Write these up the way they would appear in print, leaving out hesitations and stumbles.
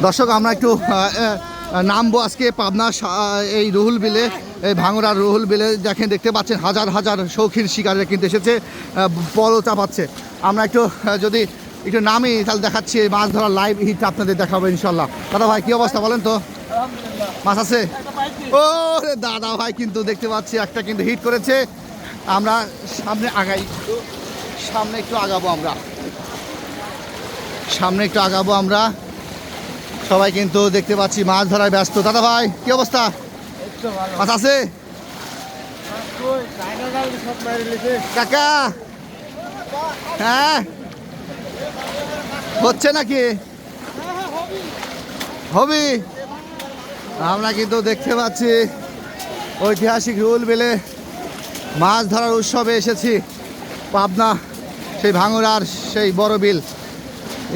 দর্শক আমরা একটু নামবো আজকে পাবনা এই রুহুল বিলে, এই ভাঙড়ার রুহুল বিলে দেখতে পাচ্ছেন হাজার হাজার শৌখিন শিকারীরা কিন্তু এসেছে, পল চাপাচ্ছে। আমরা একটু যদি একটু নামি তাহলে দেখাচ্ছি মাছ ধরার লাইভ হিট আপনাদের দেখাবো ইনশাল্লাহ। দাদা ভাই কি অবস্থা বলেন তো, মাছ আছে? ও দাদা ভাই কিন্তু দেখতে পাচ্ছি একটা কিন্তু হিট করেছে। আমরা সামনে আগাই, সামনে একটু আগাবো আমরা সবাই কিন্তু দেখতে পাচ্ছি মাছ ধরায় ব্যস্ত। দাদা ভাই কি অবস্থা, মাছ আছে? কাকা হ্যাঁ হচ্ছে নাকি? হবি। আমরা কিন্তু দেখতে পাচ্ছি ঐতিহাসিক রুহুল বিলে মাছ ধরার উৎসবে এসেছি। পাবনা সেই ভাঙড়ার সেই বড় বিল,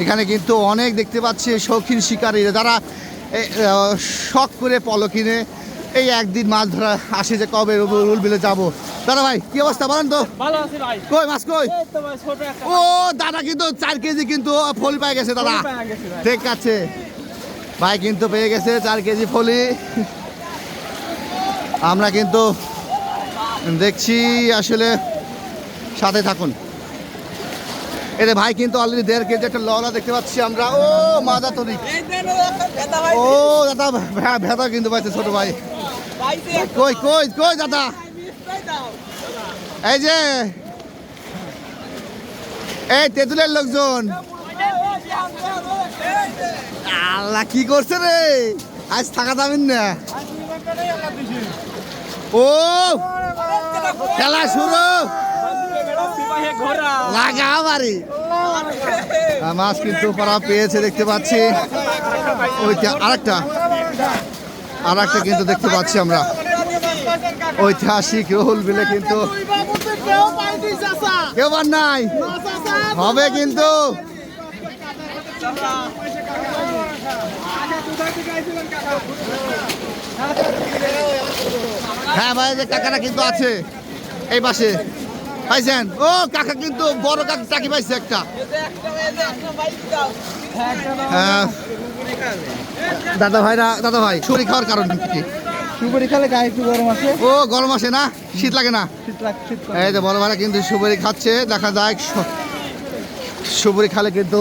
এখানে কিন্তু অনেক দেখতে পাচ্ছি শৌখিন শিকারীরা যারা শখ করে পলো কিনে এই একদিন মাছ ধরা আসে যে কবে রুহুল বিলে যাবো। দাদা ভাই কি অবস্থা বলেন তো? ভালো আছি ভাই। কই মাছ কই? ও দাদা কিন্তু 4 কেজি কিন্তু ফলি পেয়ে গেছে দাদা। ঠিক আছে ভাই কিন্তু পেয়ে গেছে 4 কেজি ফলি। আমরা কিন্তু দেখছি, আসলে সাথে থাকুন। এরে ভাই কিন্তু অলরেডি 1.5 কেজি একটা লওলা দেখতে পাচ্ছি আমরা। ও মাদা তরি, ও দাদা ভেদা কিন্তু পাইছে ছোট ভাই। কই কই কই দাদা? এই যে এই তেঁতুলের লোকজন, আল্লাহ কি করছে রে, আজ থাকা যাবেন না। ও খেলা শুরু, লাগা বাড়ি মাছ কিন্তু পড়া পেয়েছে দেখতে পাচ্ছি। ওইটা আরেকটা কিন্তু দেখতে পাচ্ছি আমরা ঐতিহাসিক রুহুল বিলে কিন্তু কেউ আর নাই, হবে কিন্তু। হ্যাঁ ভাই কাকারা কিন্তু আছে এই পাশে, পাইছেন? ও কাকা কিন্তু বড় কাকা টাকি পাইছে একটা। হ্যাঁ দাদা ভাই শরীর খাওয়ার কারণ কি? সুপারি খেলে গায়ে একটু গরম আছে। ও গরম আসে না, শীত লাগে না? এই যে বড় ভাইরা কিন্তু সুপারি খাচ্ছে, দেখা যায় সুপারি খালে কিন্তু